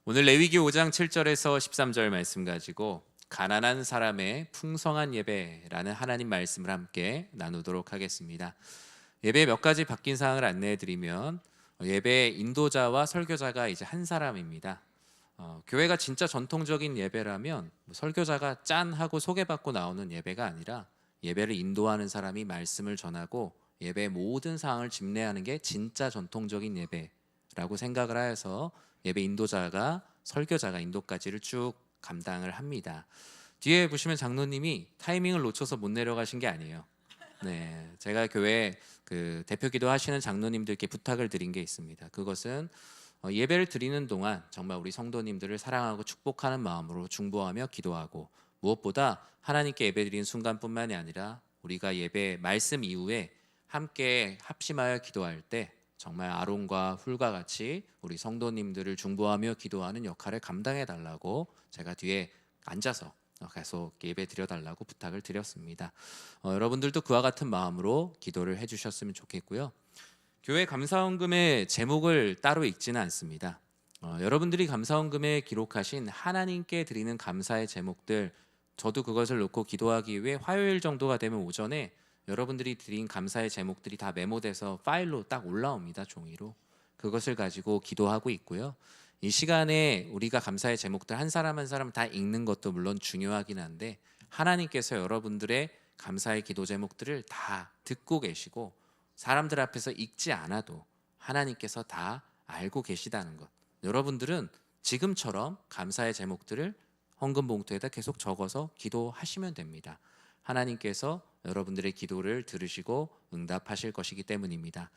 오늘 레위기 5장 7절에서 13절 말씀 가지고 가난한 사람의 풍성한 예배라는 하나님 말씀을 함께 나누도록 하겠습니다. 예배 몇 가지 바뀐 사항을 안내해 드리면 예배 인도자와 설교자가 이제 한 사람입니다. 교회가 진짜 전통적인 예배라면 설교자가 짠 하고 소개받고 나오는 예배가 아니라 예배를 인도하는 사람이 말씀을 전하고 예배의 모든 사항을 집례하는 게 진짜 전통적인 예배라고 생각을 하여서 예배 인도자가 설교자가 인도까지를 쭉 감당을 합니다. 뒤에 보시면 장로님이 타이밍을 놓쳐서 못 내려가신 게 아니에요. 네, 제가 교회 그 대표기도 하시는 장로님들께 부탁을 드린 게 있습니다. 그것은 예배를 드리는 동안 정말 우리 성도님들을 사랑하고 축복하는 마음으로 중보하며 기도하고, 무엇보다 하나님께 예배드리는 순간뿐만이 아니라 우리가 예배 말씀 이후에 함께 합심하여 기도할 때 정말 아론과 훌과 같이 우리 성도님들을 중보하며 기도하는 역할을 감당해 달라고 제가 뒤에 앉아서 계속 예배 드려달라고 부탁을 드렸습니다. 여러분들도 그와 같은 마음으로 기도를 해주셨으면 좋겠고요. 교회 감사헌금의 제목을 따로 읽지는 않습니다. 여러분들이 감사헌금에 기록하신 하나님께 드리는 감사의 제목들, 저도 그것을 놓고 기도하기 위해 화요일 정도가 되면 오전에 여러분들이 드린 감사의 제목들이 다 메모돼서 파일로 딱 올라옵니다. 종이로. 그것을 가지고 기도하고 있고요. 이 시간에 우리가 감사의 제목들 한 사람 한 사람 다 읽는 것도 물론 중요하긴 한데, 하나님께서 여러분들의 감사의 기도 제목들을 다 듣고 계시고 사람들 앞에서 읽지 않아도 하나님께서 다 알고 계시다는 것, 여러분들은 지금처럼 감사의 제목들을 헌금 봉투에다 계속 적어서 기도하시면 됩니다. 하나님께서 여러분들의 기도를 들으시고 응답하실 것이기 때문입니다.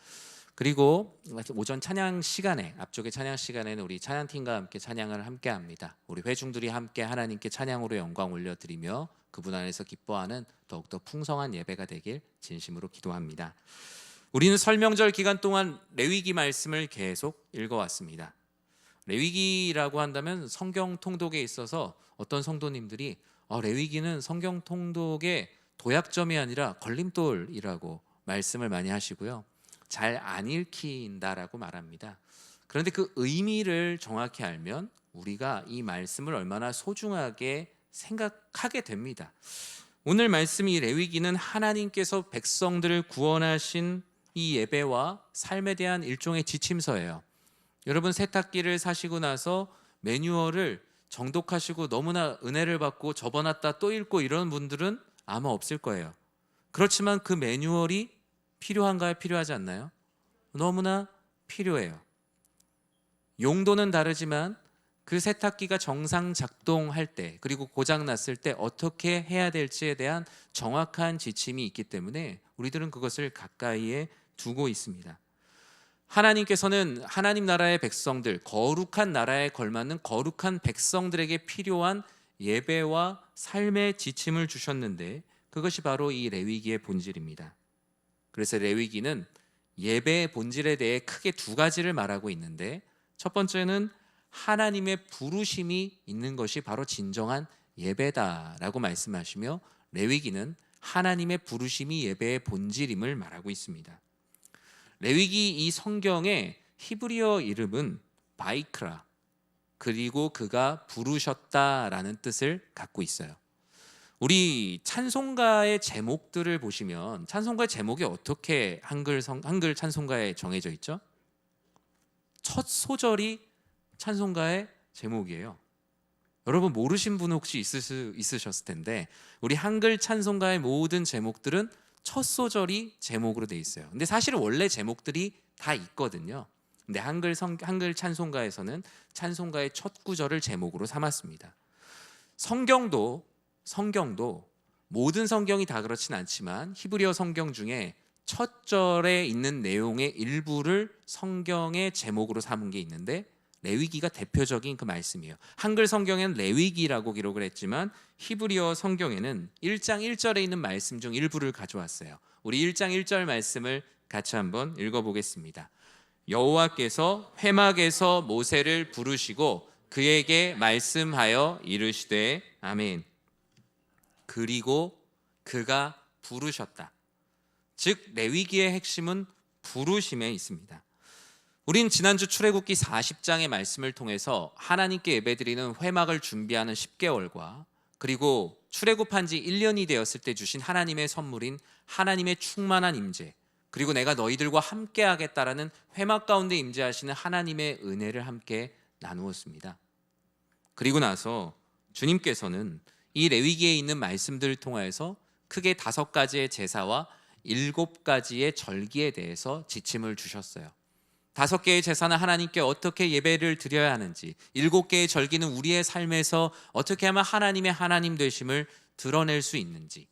그리고 오전 찬양 시간에, 앞쪽의 찬양 시간에는 우리 찬양팀과 함께 찬양을 함께 합니다. 우리 회중들이 함께 하나님께 찬양으로 영광 올려드리며 그분 안에서 기뻐하는 더욱더 풍성한 예배가 되길 진심으로 기도합니다. 우리는 설명절 기간 동안 레위기 말씀을 계속 읽어왔습니다. 레위기라고 한다면 성경 통독에 있어서 어떤 성도님들이 레위기는 성경 통독의 도약점이 아니라 걸림돌이라고 말씀을 많이 하시고요, 잘 안 읽힌다라고 말합니다. 그런데 그 의미를 정확히 알면 우리가 이 말씀을 얼마나 소중하게 생각하게 됩니다. 오늘 말씀이 레위기는 하나님께서 백성들을 구원하신 이 예배와 삶에 대한 일종의 지침서예요. 여러분, 세탁기를 사시고 나서 매뉴얼을 정독하시고 너무나 은혜를 받고 접어놨다 또 읽고 이런 분들은 아마 없을 거예요. 그렇지만 그 매뉴얼이 필요한가요? 필요하지 않나요? 너무나 필요해요. 용도는 다르지만 그 세탁기가 정상 작동할 때, 그리고 고장 났을 때 어떻게 해야 될지에 대한 정확한 지침이 있기 때문에 우리들은 그것을 가까이에 두고 있습니다. 하나님께서는 하나님 나라의 백성들, 거룩한 나라에 걸맞는 거룩한 백성들에게 필요한 예배와 삶의 지침을 주셨는데, 그것이 바로 이 레위기의 본질입니다. 그래서 레위기는 예배의 본질에 대해 크게 두 가지를 말하고 있는데, 첫 번째는 하나님의 부르심이 있는 것이 바로 진정한 예배다라고 말씀하시며, 레위기는 하나님의 부르심이 예배의 본질임을 말하고 있습니다. 레위기 이 성경의 히브리어 이름은 바이크라, 그리고 그가 부르셨다라는 뜻을 갖고 있어요. 우리 찬송가의 제목들을 보시면 찬송가의 제목이 어떻게 한글 찬송가에 정해져 있죠? 첫 소절이 찬송가의 제목이에요. 여러분, 모르신 분 혹시 있으셨을 텐데, 우리 한글 찬송가의 모든 제목들은 첫 소절이 제목으로 돼 있어요. 근데 사실은 원래 제목들이 다 있거든요. 근데 한글 찬송가에서는 찬송가의 첫 구절을 제목으로 삼았습니다. 성경도 모든 성경이 다 그렇진 않지만 히브리어 성경 중에 첫 절에 있는 내용의 일부를 성경의 제목으로 삼은 게 있는데, 레위기가 대표적인 그 말씀이에요. 한글 성경에는 레위기라고 기록을 했지만 히브리어 성경에는 1장 1절에 있는 말씀 중 일부를 가져왔어요. 우리 1장 1절 말씀을 같이 한번 읽어보겠습니다. 여호와께서 회막에서 모세를 부르시고 그에게 말씀하여 이르시되 아멘. 그리고 그가 부르셨다. 즉 레위기의 핵심은 부르심에 있습니다. 우린 지난주 출애굽기 40장의 말씀을 통해서 하나님께 예배드리는 회막을 준비하는 10개월과 그리고 출애굽한 지 1년이 되었을 때 주신 하나님의 선물인 하나님의 충만한 임재, 그리고 내가 너희들과 함께 하겠다라는 회막 가운데 임재하시는 하나님의 은혜를 함께 나누었습니다. 그리고 나서 주님께서는 이 레위기에 있는 말씀들을 통하여서 크게 5가지의 제사와 7가지의 절기에 대해서 지침을 주셨어요. 5개의 제사는 하나님께 어떻게 예배를 드려야 하는지, 7개의 절기는 우리의 삶에서 어떻게 하면 하나님의 하나님 되심을 드러낼 수 있는지,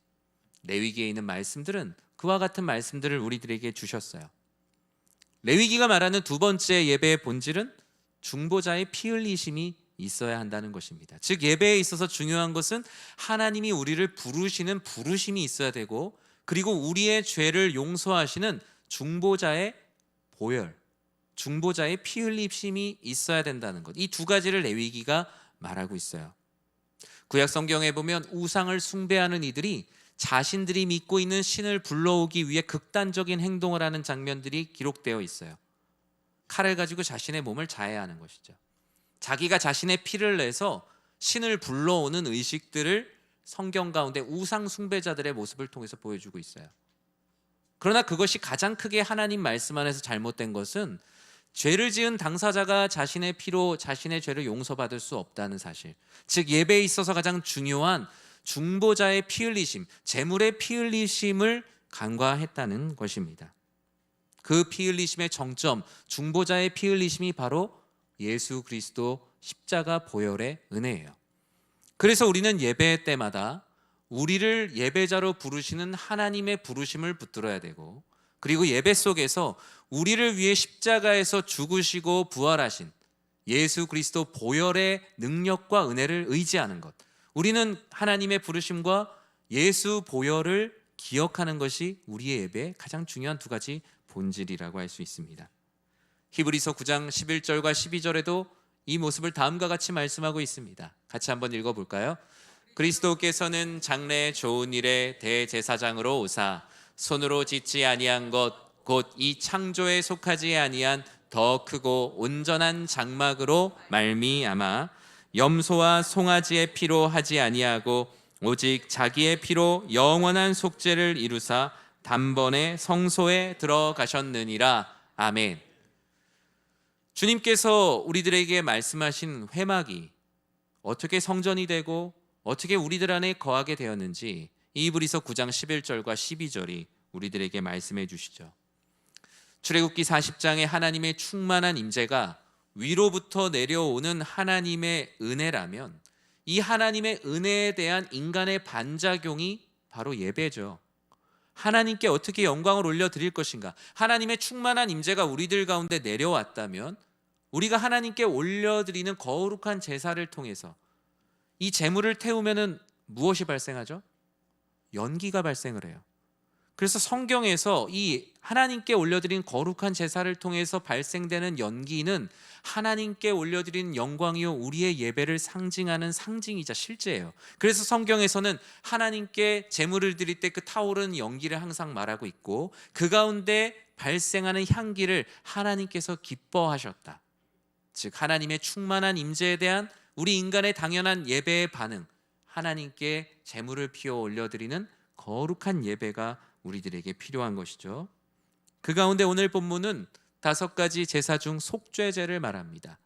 레위기에 있는 말씀들은 그와 같은 말씀들을 우리들에게 주셨어요. 레위기가 말하는 2번째 예배의 본질은 중보자의 피 흘리심이 있어야 한다는 것입니다. 즉 예배에 있어서 중요한 것은 하나님이 우리를 부르시는 부르심이 있어야 되고, 그리고 우리의 죄를 용서하시는 중보자의 보혈, 중보자의 피 흘리심이 있어야 된다는 것, 이 2가지를 레위기가 말하고 있어요. 구약 성경에 보면 우상을 숭배하는 이들이 자신들이 믿고 있는 신을 불러오기 위해 극단적인 행동을 하는 장면들이 기록되어 있어요. 칼을 가지고 자신의 몸을 자해하는 것이죠. 자기가 자신의 피를 내서 신을 불러오는 의식들을 성경 가운데 우상 숭배자들의 모습을 통해서 보여주고 있어요. 그러나 그것이 가장 크게 하나님 말씀 안에서 잘못된 것은 죄를 지은 당사자가 자신의 피로 자신의 죄를 용서받을 수 없다는 사실, 즉 예배에 있어서 가장 중요한 중보자의 피 흘리심, 제물의 피 흘리심을 간과했다는 것입니다. 그 피 흘리심의 정점, 중보자의 피 흘리심이 바로 예수 그리스도 십자가 보혈의 은혜예요. 그래서 우리는 예배 때마다 우리를 예배자로 부르시는 하나님의 부르심을 붙들어야 되고, 그리고 예배 속에서 우리를 위해 십자가에서 죽으시고 부활하신 예수 그리스도 보혈의 능력과 은혜를 의지하는 것, 우리는 하나님의 부르심과 예수 보혈을 기억하는 것이 우리의 예배의 가장 중요한 2가지 본질이라고 할 수 있습니다. 히브리서 9장 11절과 12절에도 이 모습을 다음과 같이 말씀하고 있습니다. 같이 한번 읽어볼까요? 그리스도께서는 장래의 좋은 일의 대제사장으로 오사 손으로 짓지 아니한 것 곧 이 창조에 속하지 아니한 더 크고 온전한 장막으로 말미암아 염소와 송아지의 피로 하지 아니하고 오직 자기의 피로 영원한 속죄를 이루사 단번에 성소에 들어가셨느니라. 아멘. 주님께서 우리들에게 말씀하신 회막이 어떻게 성전이 되고 어떻게 우리들 안에 거하게 되었는지 히브리서 9장 11절과 12절이 우리들에게 말씀해 주시죠. 출애굽기 40장의 하나님의 충만한 임재가 위로부터 내려오는 하나님의 은혜라면, 이 하나님의 은혜에 대한 인간의 반작용이 바로 예배죠. 하나님께 어떻게 영광을 올려드릴 것인가, 하나님의 충만한 임재가 우리들 가운데 내려왔다면 우리가 하나님께 올려드리는 거룩한 제사를 통해서 이 제물을 태우면은 무엇이 발생하죠? 연기가 발생을 해요. 그래서 성경에서 이 하나님께 올려드린 거룩한 제사를 통해서 발생되는 연기는 하나님께 올려드린 영광이요 우리의 예배를 상징하는 상징이자 실제예요. 그래서 성경에서는 하나님께 제물을 드릴 때 그 타오르는 연기를 항상 말하고 있고, 그 가운데 발생하는 향기를 하나님께서 기뻐하셨다. 즉 하나님의 충만한 임재에 대한 우리 인간의 당연한 예배의 반응, 하나님께 제물을 피워 올려드리는 거룩한 예배가 우리들에게 필요한 것이죠. 그 가운데 오늘 본문은 5가지 제사 중 속죄제를 말합니다.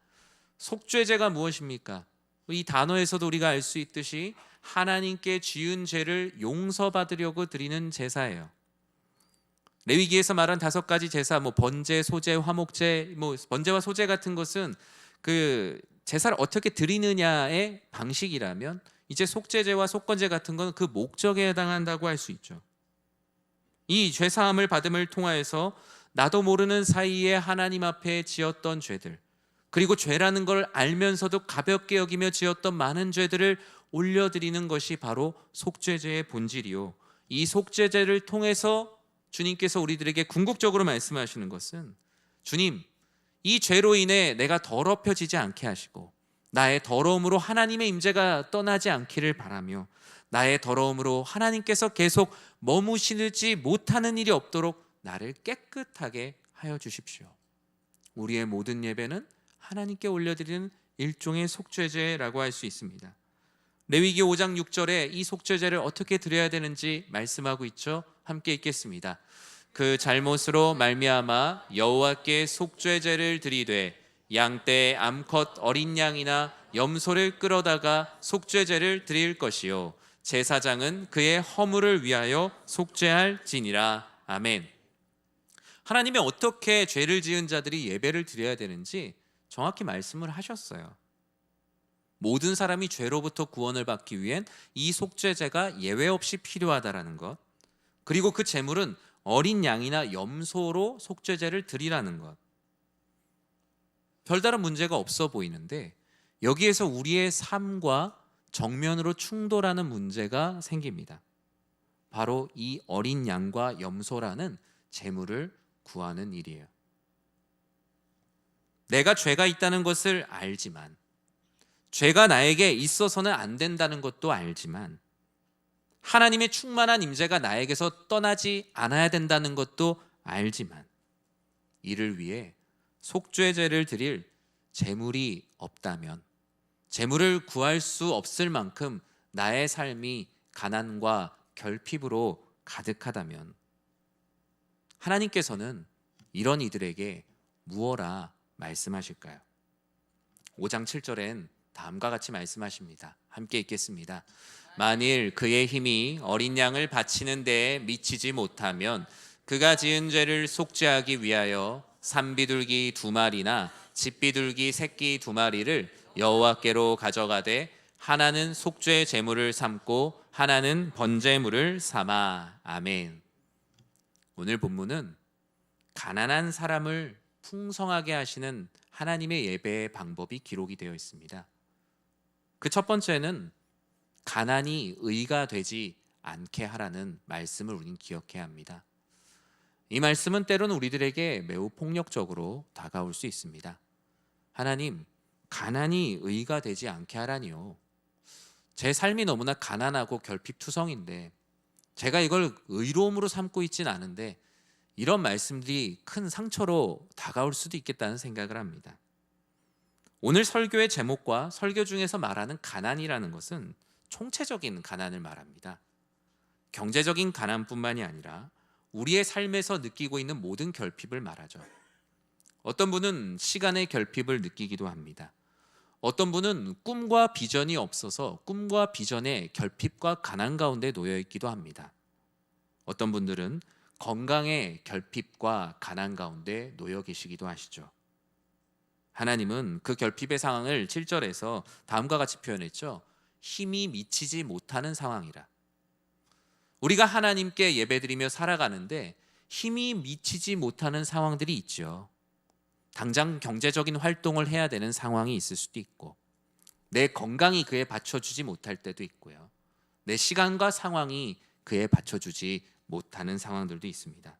속죄제가 무엇입니까? 이 단어에서도 우리가 알 수 있듯이 하나님께 지은 죄를 용서받으려고 드리는 제사예요. 레위기에서 말한 5가지 제사, 번제, 소제, 화목제, 번제와 소제 같은 것은 그 제사를 어떻게 드리느냐의 방식이라면, 이제 속죄제와 속건제 같은 건 그 목적에 해당한다고 할 수 있죠. 이 죄사함을 받음을 통하여서 나도 모르는 사이에 하나님 앞에 지었던 죄들, 그리고 죄라는 걸 알면서도 가볍게 여기며 지었던 많은 죄들을 올려드리는 것이 바로 속죄제의 본질이요, 이 속죄제를 통해서 주님께서 우리들에게 궁극적으로 말씀하시는 것은, 주님, 이 죄로 인해 내가 더럽혀지지 않게 하시고 나의 더러움으로 하나님의 임재가 떠나지 않기를 바라며, 나의 더러움으로 하나님께서 계속 머무시지 못하는 일이 없도록 나를 깨끗하게 하여 주십시오. 우리의 모든 예배는 하나님께 올려드리는 일종의 속죄제라고 할 수 있습니다. 레위기 5장 6절에 이 속죄제를 어떻게 드려야 되는지 말씀하고 있죠. 함께 읽겠습니다. 그 잘못으로 말미암아 여호와께 속죄제를 드리되 양떼 암컷 어린 양이나 염소를 끌어다가 속죄제를 드릴 것이요 제사장은 그의 허물을 위하여 속죄할지니라. 아멘. 하나님이 어떻게 죄를 지은 자들이 예배를 드려야 되는지 정확히 말씀을 하셨어요. 모든 사람이 죄로부터 구원을 받기 위한 이 속죄제가 예외 없이 필요하다라는 것, 그리고 그 제물은 어린 양이나 염소로 속죄제를 드리라는 것. 별다른 문제가 없어 보이는데 여기에서 우리의 삶과 정면으로 충돌하는 문제가 생깁니다. 바로 이 어린 양과 염소라는 제물을 구하는 일이에요. 내가 죄가 있다는 것을 알지만, 죄가 나에게 있어서는 안 된다는 것도 알지만, 하나님의 충만한 임재가 나에게서 떠나지 않아야 된다는 것도 알지만, 이를 위해 속죄제를 드릴 제물이 없다면, 제물을 구할 수 없을 만큼 나의 삶이 가난과 결핍으로 가득하다면 하나님께서는 이런 이들에게 무엇라 말씀하실까요? 5장 7절엔 다음과 같이 말씀하십니다. 함께 읽겠습니다. 만일 그의 힘이 어린 양을 바치는 데에 미치지 못하면 그가 지은 죄를 속죄하기 위하여 산비둘기 2마리나 집비둘기 새끼 2마리를 여호와께로 가져가되 하나는 속죄 제물을 삼고 하나는 번제물을 삼아. 아멘. 오늘 본문은 가난한 사람을 풍성하게 하시는 하나님의 예배의 방법이 기록이 되어 있습니다. 그 첫 번째는 가난이 의가 되지 않게 하라는 말씀을 우리는 기억해야 합니다. 이 말씀은 때로는 우리들에게 매우 폭력적으로 다가올 수 있습니다. 하나님, 가난이 의가 되지 않게 하라니요. 제 삶이 너무나 가난하고 결핍투성인데 제가 이걸 의로움으로 삼고 있진 않은데 이런 말씀들이 큰 상처로 다가올 수도 있겠다는 생각을 합니다. 오늘 설교의 제목과 설교 중에서 말하는 가난이라는 것은 총체적인 가난을 말합니다. 경제적인 가난뿐만이 아니라 우리의 삶에서 느끼고 있는 모든 결핍을 말하죠. 어떤 분은 시간의 결핍을 느끼기도 합니다. 어떤 분은 꿈과 비전이 없어서 꿈과 비전의 결핍과 가난 가운데 놓여 있기도 합니다. 어떤 분들은 건강의 결핍과 가난 가운데 놓여 계시기도 하시죠. 하나님은 그 결핍의 상황을 7절에서 다음과 같이 표현했죠. 힘이 미치지 못하는 상황이라. 우리가 하나님께 예배드리며 살아가는데 힘이 미치지 못하는 상황들이 있죠. 당장 경제적인 활동을 해야 되는 상황이 있을 수도 있고, 내 건강이 그에 받쳐주지 못할 때도 있고요. 내 시간과 상황이 그에 받쳐주지 못하는 상황들도 있습니다.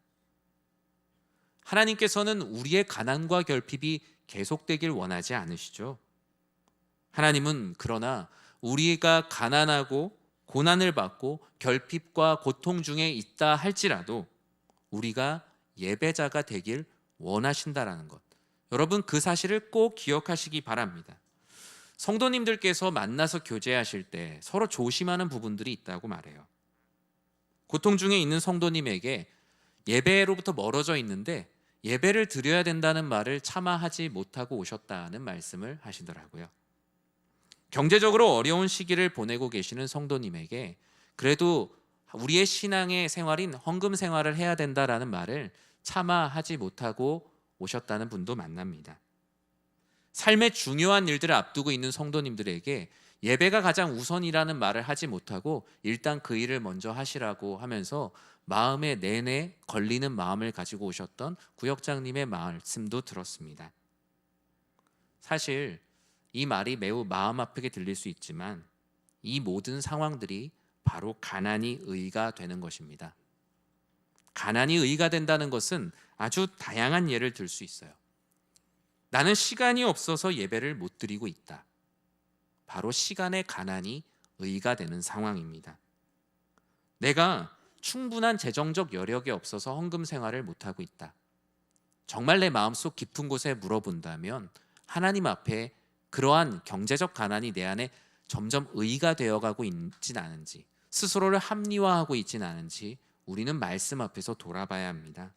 하나님께서는 우리의 가난과 결핍이 계속되길 원하지 않으시죠. 하나님은 그러나 우리가 가난하고 고난을 받고 결핍과 고통 중에 있다 할지라도 우리가 예배자가 되길 원하신다라는 것, 여러분 그 사실을 꼭 기억하시기 바랍니다. 성도님들께서 만나서 교제하실 때 서로 조심하는 부분들이 있다고 말해요. 고통 중에 있는 성도님에게 예배로부터 멀어져 있는데 예배를 드려야 된다는 말을 차마 하지 못하고 오셨다는 말씀을 하시더라고요. 경제적으로 어려운 시기를 보내고 계시는 성도님에게 그래도 우리의 신앙의 생활인 헌금 생활을 해야 된다라는 말을 차마 하지 못하고 오셨다는 분도 만납니다. 삶의 중요한 일들을 앞두고 있는 성도님들에게 예배가 가장 우선이라는 말을 하지 못하고 일단 그 일을 먼저 하시라고 하면서 마음에 내내 걸리는 마음을 가지고 오셨던 구역장님의 말씀도 들었습니다. 사실 이 말이 매우 마음 아프게 들릴 수 있지만 이 모든 상황들이 바로 가난이 의가 되는 것입니다. 가난이 의가 된다는 것은 아주 다양한 예를 들 수 있어요. 나는 시간이 없어서 예배를 못 드리고 있다. 바로 시간의 가난이 의가 되는 상황입니다. 내가 충분한 재정적 여력이 없어서 헌금 생활을 못하고 있다. 정말 내 마음속 깊은 곳에 물어본다면 하나님 앞에 그러한 경제적 가난이 내 안에 점점 의의가 되어가고 있진 않은지, 스스로를 합리화하고 있진 않은지 우리는 말씀 앞에서 돌아봐야 합니다.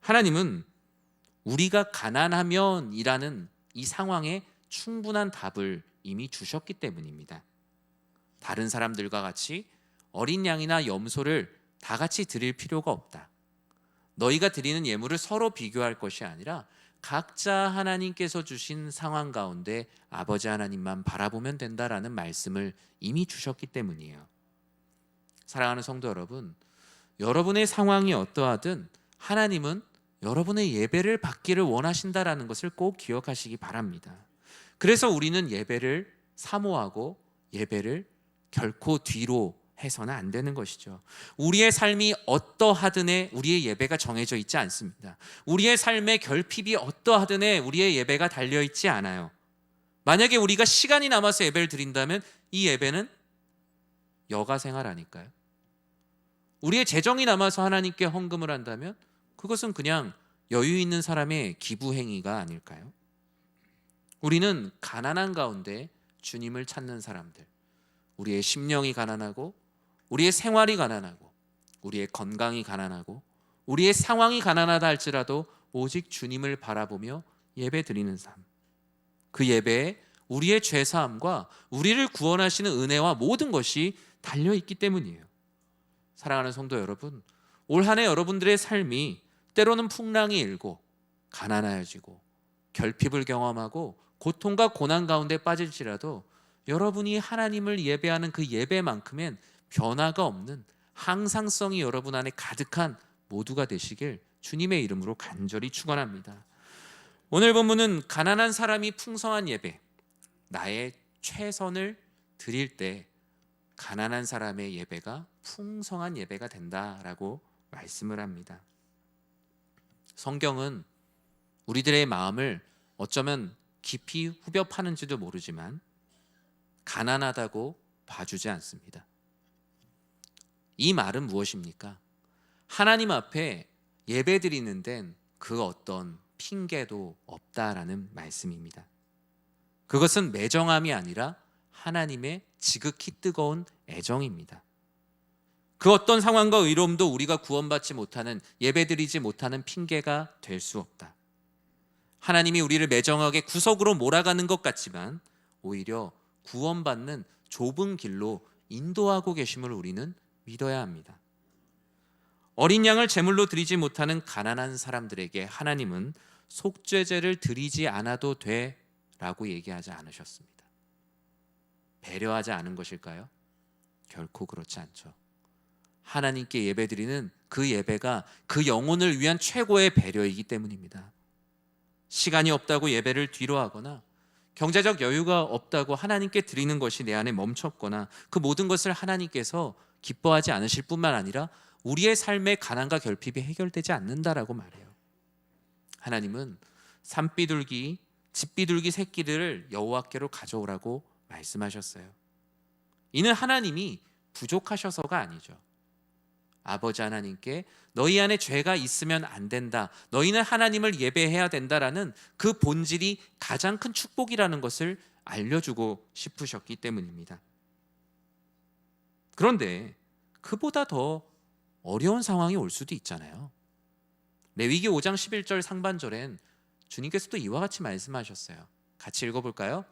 하나님은 우리가 가난하면이라는 이 상황에 충분한 답을 이미 주셨기 때문입니다. 다른 사람들과 같이 어린 양이나 염소를 다 같이 드릴 필요가 없다. 너희가 드리는 예물을 서로 비교할 것이 아니라 각자 하나님께서 주신 상황 가운데 아버지 하나님만 바라보면 된다라는 말씀을 이미 주셨기 때문이에요. 사랑하는 성도 여러분, 여러분의 상황이 어떠하든 하나님은 여러분의 예배를 받기를 원하신다라는 것을 꼭 기억하시기 바랍니다. 그래서 우리는 예배를 사모하고 예배를 결코 뒤로 해서는 안 되는 것이죠. 우리의 삶이 어떠하든에 우리의 예배가 정해져 있지 않습니다. 우리의 삶의 결핍이 어떠하든에 우리의 예배가 달려있지 않아요. 만약에 우리가 시간이 남아서 예배를 드린다면 이 예배는 여가생활 아닐까요? 우리의 재정이 남아서 하나님께 헌금을 한다면 그것은 그냥 여유 있는 사람의 기부 행위가 아닐까요? 우리는 가난한 가운데 주님을 찾는 사람들, 우리의 심령이 가난하고 우리의 생활이 가난하고 우리의 건강이 가난하고 우리의 상황이 가난하다 할지라도 오직 주님을 바라보며 예배 드리는 삶, 그 예배에 우리의 죄사함과 우리를 구원하시는 은혜와 모든 것이 달려있기 때문이에요. 사랑하는 성도 여러분, 올 한 해 여러분들의 삶이 때로는 풍랑이 일고 가난해지고 결핍을 경험하고 고통과 고난 가운데 빠질지라도 여러분이 하나님을 예배하는 그 예배만큼은 변화가 없는 항상성이 여러분 안에 가득한 모두가 되시길 주님의 이름으로 간절히 축원합니다. 오늘 본문은 가난한 사람이 풍성한 예배, 나의 최선을 드릴 때 가난한 사람의 예배가 풍성한 예배가 된다라고 말씀을 합니다. 성경은 우리들의 마음을 어쩌면 깊이 후벼 파는지도 모르지만 가난하다고 봐주지 않습니다. 이 말은 무엇입니까? 하나님 앞에 예배드리는 데는 그 어떤 핑계도 없다라는 말씀입니다. 그것은 매정함이 아니라 하나님의 지극히 뜨거운 애정입니다. 그 어떤 상황과 의로움도 우리가 구원받지 못하는, 예배드리지 못하는 핑계가 될 수 없다. 하나님이 우리를 매정하게 구석으로 몰아가는 것 같지만 오히려 구원받는 좁은 길로 인도하고 계심을 우리는 믿어야 합니다. 어린 양을 제물로 드리지 못하는 가난한 사람들에게 하나님은 속죄제를 드리지 않아도 돼 라고 얘기하지 않으셨습니다. 배려하지 않은 것일까요? 결코 그렇지 않죠. 하나님께 예배드리는 그 예배가 그 영혼을 위한 최고의 배려이기 때문입니다. 시간이 없다고 예배를 뒤로 하거나 경제적 여유가 없다고 하나님께 드리는 것이 내 안에 멈췄거나 그 모든 것을 하나님께서 기뻐하지 않으실 뿐만 아니라 우리의 삶의 가난과 결핍이 해결되지 않는다라고 말해요. 하나님은 산비둘기, 집비둘기 새끼들을 여호와께로 가져오라고 말씀하셨어요. 이는 하나님이 부족하셔서가 아니죠. 아버지 하나님께 너희 안에 죄가 있으면 안 된다, 너희는 하나님을 예배해야 된다라는 그 본질이 가장 큰 축복이라는 것을 알려주고 싶으셨기 때문입니다. 그런데 그보다 더 어려운 상황이 올 수도 있잖아요. 레위기 5장 11절 상반절엔 주님께서도 이와 같이 말씀하셨어요. 같이 읽어볼까요?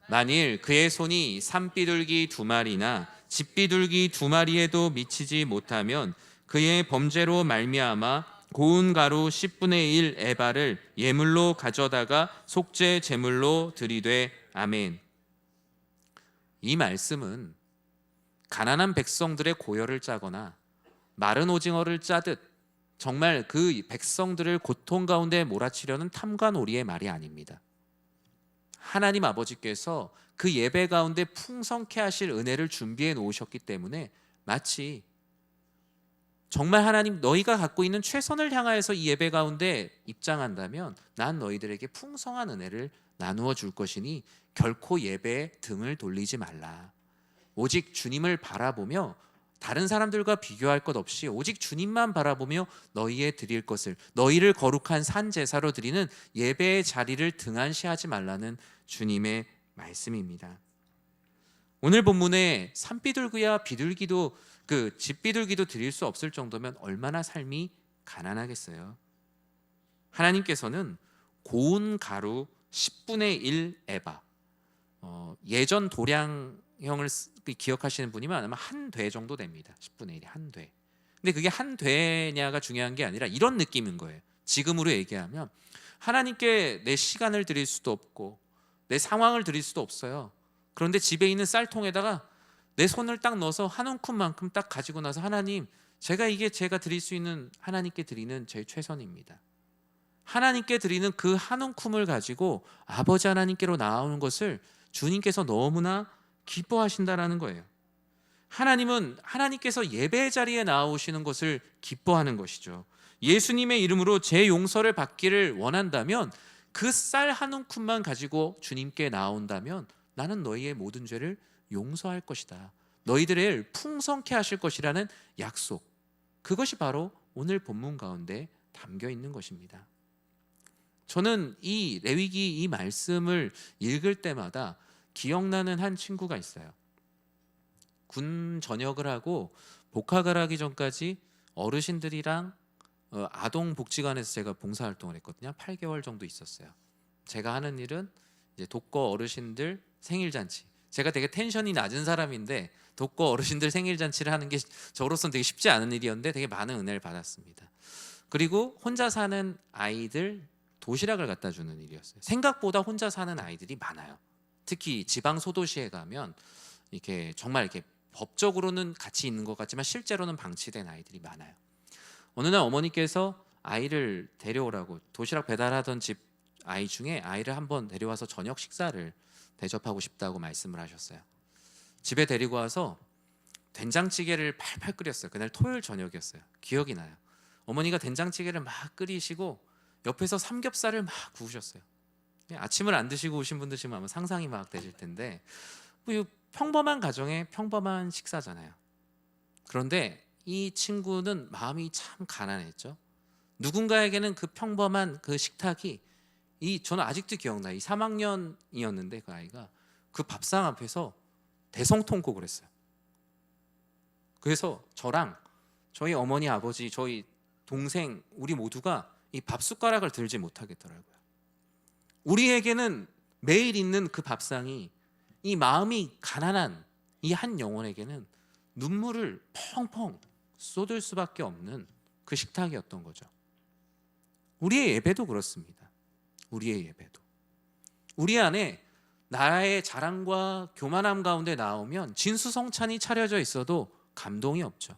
만일 그의 손이 산비둘기 2마리나 집비둘기 2마리에도 미치지 못하면 그의 범죄로 말미암아 고운 가루 10분의 1 에바를 예물로 가져다가 속죄 제물로 드리되 아멘. 이 말씀은 가난한 백성들의 고열을 짜거나 마른 오징어를 짜듯 정말 그 백성들을 고통 가운데 몰아치려는 탐관오리의 말이 아닙니다. 하나님 아버지께서 그 예배 가운데 풍성케 하실 은혜를 준비해 놓으셨기 때문에 마치 정말 하나님 너희가 갖고 있는 최선을 향하여서 이 예배 가운데 입장한다면 난 너희들에게 풍성한 은혜를 나누어 줄 것이니 결코 예배에 등을 돌리지 말라. 오직 주님을 바라보며 다른 사람들과 비교할 것 없이 오직 주님만 바라보며 너희의 드릴 것을, 너희를 거룩한 산 제사로 드리는 예배의 자리를 등한시하지 말라는 주님의 말씀입니다. 오늘 본문에 산비둘기와 비둘기도, 그 집비둘기도 드릴 수 없을 정도면 얼마나 삶이 가난하겠어요. 하나님께서는 고운 가루 10분의 1 에바, 예전 도량형을 기억하시는 분이면 아마 한 돼 정도 됩니다. 10분의 1이 한 돼. 근데 그게 한 되냐가 중요한 게 아니라 이런 느낌인 거예요. 지금으로 얘기하면 하나님께 내 시간을 드릴 수도 없고 내 상황을 드릴 수도 없어요. 그런데 집에 있는 쌀통에다가 내 손을 딱 넣어서 한 움큼만큼 딱 가지고 나서, 하나님, 이게 제가 드릴 수 있는, 하나님께 드리는 제 최선입니다. 하나님께 드리는 그 한 움큼을 가지고 아버지 하나님께로 나오는 것을 주님께서 너무나 기뻐하신다라는 거예요. 하나님은 하나님께서 예배 자리에 나오시는 것을 기뻐하는 것이죠. 예수님의 이름으로 제 용서를 받기를 원한다면 그 쌀 한 움큼만 가지고 주님께 나온다면 나는 너희의 모든 죄를 용서할 것이다. 너희들을 풍성케 하실 것이라는 약속. 그것이 바로 오늘 본문 가운데 담겨 있는 것입니다. 저는 이 레위기 이 말씀을 읽을 때마다 기억나는 한 친구가 있어요. 군 전역을 하고 복학을 하기 전까지 어르신들이랑 아동복지관에서 제가 봉사활동을 했거든요. 8개월 정도 있었어요. 제가 하는 일은 이제 독거 어르신들 생일잔치. 제가 되게 텐션이 낮은 사람인데 독거 어르신들 생일잔치를 하는 게 저로서는 되게 쉽지 않은 일이었는데 되게 많은 은혜를 받았습니다. 그리고 혼자 사는 아이들 도시락을 갖다 주는 일이었어요. 생각보다 혼자 사는 아이들이 많아요. 특히 지방 소도시에 가면 이렇게 정말 이렇게 법적으로는 같이 있는 것 같지만 실제로는 방치된 아이들이 많아요. 어느 날 어머니께서 아이를 데려오라고, 도시락 배달하던 집 아이 중에 아이를 한번 데려와서 저녁 식사를 대접하고 싶다고 말씀을 하셨어요. 집에 데리고 와서 된장찌개를 팔팔 끓였어요. 그날 토요일 저녁이었어요. 기억이 나요. 어머니가 된장찌개를 막 끓이시고 옆에서 삼겹살을 막 구우셨어요. 아침을 안 드시고 오신 분들 지금 아마 상상이 막 되실 텐데, 뭐 평범한 가정의 평범한 식사잖아요. 그런데 이 친구는 마음이 참 가난했죠. 누군가에게는 그 평범한 그 식탁이, 저는 아직도 기억나요. 이 3학년이었는데 그 아이가 그 밥상 앞에서 대성통곡을 했어요. 그래서 저랑 저희 어머니, 아버지, 저희 동생, 우리 모두가 이 밥숟가락을 들지 못하겠더라고요. 우리에게는 매일 있는 그 밥상이 이 마음이 가난한 이 한 영혼에게는 눈물을 펑펑 쏟을 수밖에 없는 그 식탁이었던 거죠. 우리의 예배도 그렇습니다. 우리의 예배도, 우리 안에 나의 자랑과 교만함 가운데 나오면 진수성찬이 차려져 있어도 감동이 없죠.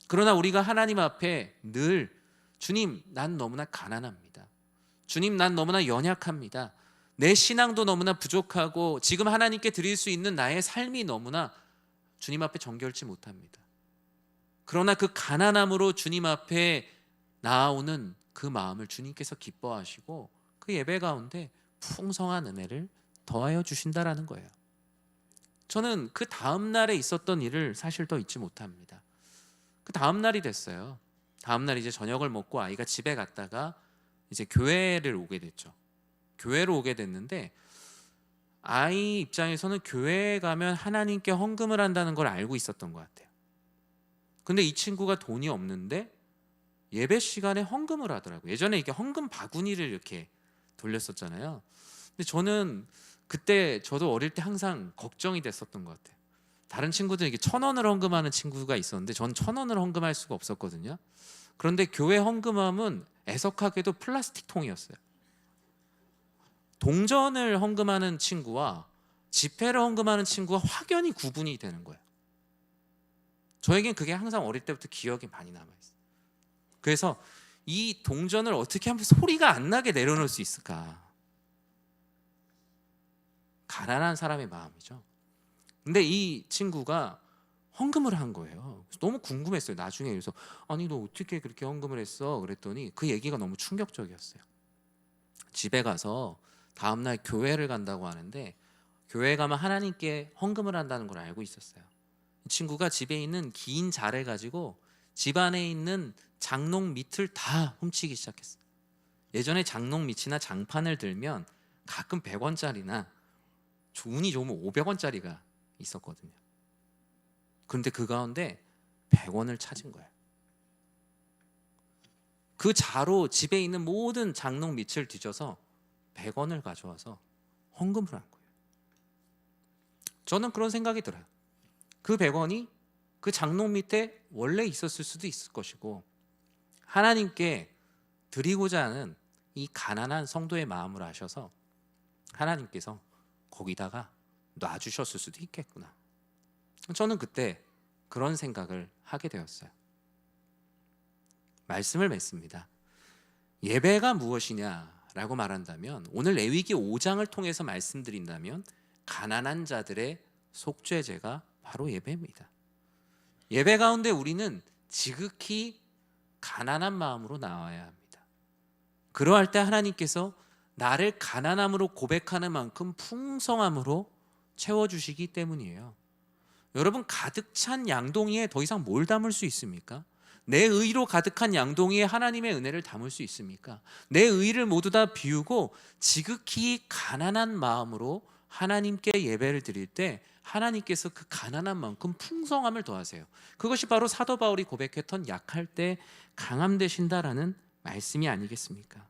그러나 우리가 하나님 앞에 늘, 주님, 난 너무나 가난합니다. 주님, 난 너무나 연약합니다. 내 신앙도 너무나 부족하고 지금 하나님께 드릴 수 있는 나의 삶이 너무나 주님 앞에 정결치 못합니다. 그러나 그 가난함으로 주님 앞에 나아오는 그 마음을 주님께서 기뻐하시고 그 예배 가운데 풍성한 은혜를 더하여 주신다라는 거예요. 저는 그 다음 날에 있었던 일을 사실 더 잊지 못합니다. 그 다음 날이 됐어요. 다음 날 이제 저녁을 먹고 아이가 집에 갔다가 이제 교회를 오게 됐죠. 교회로 오게 됐는데 아이 입장에서는 교회에 가면 하나님께 헌금을 한다는 걸 알고 있었던 것 같아요. 근데 이 친구가 돈이 없는데 예배 시간에 헌금을 하더라고요. 예전에 이게 헌금 바구니를 이렇게 돌렸었잖아요. 근데 저는 그때, 저도 어릴 때 항상 걱정이 됐었던 것 같아요. 다른 친구들은 이게 1,000원을 헌금하는 친구가 있었는데 전 1,000원을 헌금할 수가 없었거든요. 그런데 교회 헌금함은 애석하게도 플라스틱 통이었어요. 동전을 헌금하는 친구와 지폐를 헌금하는 친구가 확연히 구분이 되는 거예요. 저에겐 그게 항상 어릴 때부터 기억이 많이 남아있어요. 그래서 이 동전을 어떻게 하면 소리가 안 나게 내려놓을 수 있을까? 가난한 사람의 마음이죠. 근데 이 친구가 헌금을 한 거예요. 너무 궁금했어요. 나중에. 그래서 아니, 너 어떻게 그렇게 헌금을 했어? 그랬더니 그 얘기가 너무 충격적이었어요. 집에 가서 다음날 교회를 간다고 하는데 교회 가면 하나님께 헌금을 한다는 걸 알고 있었어요. 이 친구가 집에 있는 긴 자래 가지고 집 안에 있는 장롱 밑을 다 훔치기 시작했어요. 예전에 장롱 밑이나 장판을 들면 가끔 100원짜리나 운이 좋으면 500원짜리가 있었거든요. 그런데 그 가운데 100원을 찾은 거예요. 그 자로 집에 있는 모든 장롱 밑을 뒤져서 100원을 가져와서 헌금을 한 거예요. 저는 그런 생각이 들어요. 그 100원이 그 장롱 밑에 원래 있었을 수도 있을 것이고, 하나님께 드리고자 하는 이 가난한 성도의 마음을 아셔서 하나님께서 거기다가 놔주셨을 수도 있겠구나. 저는 그때 그런 생각을 하게 되었어요. 말씀을 맺습니다. 예배가 무엇이냐라고 말한다면, 오늘 레위기 5장을 통해서 말씀드린다면 가난한 자들의 속죄제가 바로 예배입니다. 예배 가운데 우리는 지극히 가난한 마음으로 나와야 합니다. 그러할 때 하나님께서 나를 가난함으로 고백하는 만큼 풍성함으로 채워주시기 때문이에요. 여러분, 가득 찬 양동이에 더 이상 뭘 담을 수 있습니까? 내 의로 가득한 양동이에 하나님의 은혜를 담을 수 있습니까? 내 의를 모두 다 비우고 지극히 가난한 마음으로 하나님께 예배를 드릴 때 하나님께서 그 가난한 만큼 풍성함을 더하세요. 그것이 바로 사도 바울이 고백했던 약할 때 강함 되신다라는 말씀이 아니겠습니까?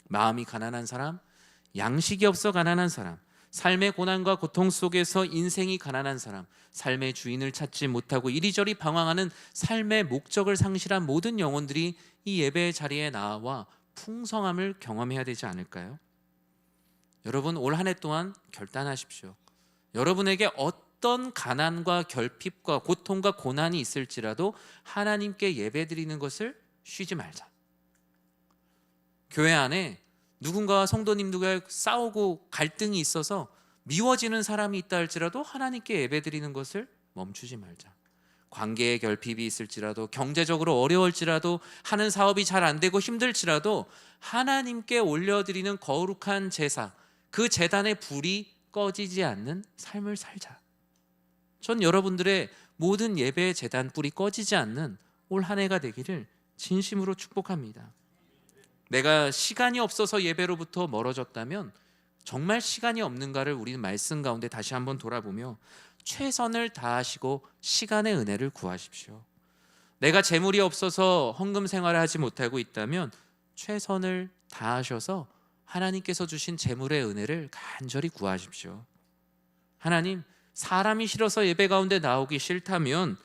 마음이 가난한 사람, 양식이 없어 가난한 사람, 삶의 고난과 고통 속에서 인생이 가난한 사람, 삶의 주인을 찾지 못하고 이리저리 방황하는 삶의 목적을 상실한 모든 영혼들이 이 예배의 자리에 나와 풍성함을 경험해야 되지 않을까요? 여러분, 올 한 해 동안 결단하십시오. 여러분에게 어떤 가난과 결핍과 고통과 고난이 있을지라도 하나님께 예배드리는 것을 쉬지 말자. 교회 안에 누군가와 성도님들과 싸우고 갈등이 있어서 미워지는 사람이 있다 할지라도 하나님께 예배드리는 것을 멈추지 말자. 관계의 결핍이 있을지라도, 경제적으로 어려울지라도, 하는 사업이 잘 안 되고 힘들지라도 하나님께 올려드리는 거룩한 제사, 그 제단의 불이 꺼지지 않는 삶을 살자. 전 여러분들의 모든 예배의 제단 불이 꺼지지 않는 올 한 해가 되기를 진심으로 축복합니다. 내가 시간이 없어서 예배로부터 멀어졌다면 정말 시간이 없는가를 우리는 말씀 가운데 다시 한번 돌아보며 최선을 다하시고 시간의 은혜를 구하십시오. 내가 재물이 없어서 헌금 생활을 하지 못하고 있다면 최선을 다하셔서 하나님께서 주신 재물의 은혜를 간절히 구하십시오. 하나님, 사람이 싫어서 예배 가운데 나오기 싫다면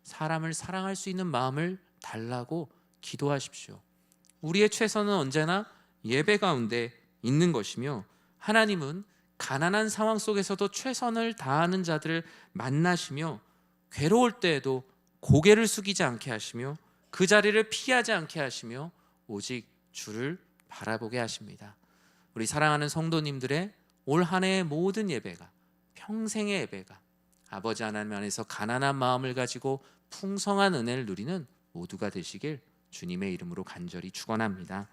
사람을 사랑할 수 있는 마음을 달라고 기도하십시오. 우리의 최선은 언제나 예배 가운데 있는 것이며, 하나님은 가난한 상황 속에서도 최선을 다하는 자들을 만나시며 괴로울 때에도 고개를 숙이지 않게 하시며 그 자리를 피하지 않게 하시며 오직 주를 바라보게 하십니다. 우리 사랑하는 성도님들의 올 한 해의 모든 예배가, 평생의 예배가 아버지 하나님 안에서 가난한 마음을 가지고 풍성한 은혜를 누리는 모두가 되시길 주님의 이름으로 간절히 축원합니다.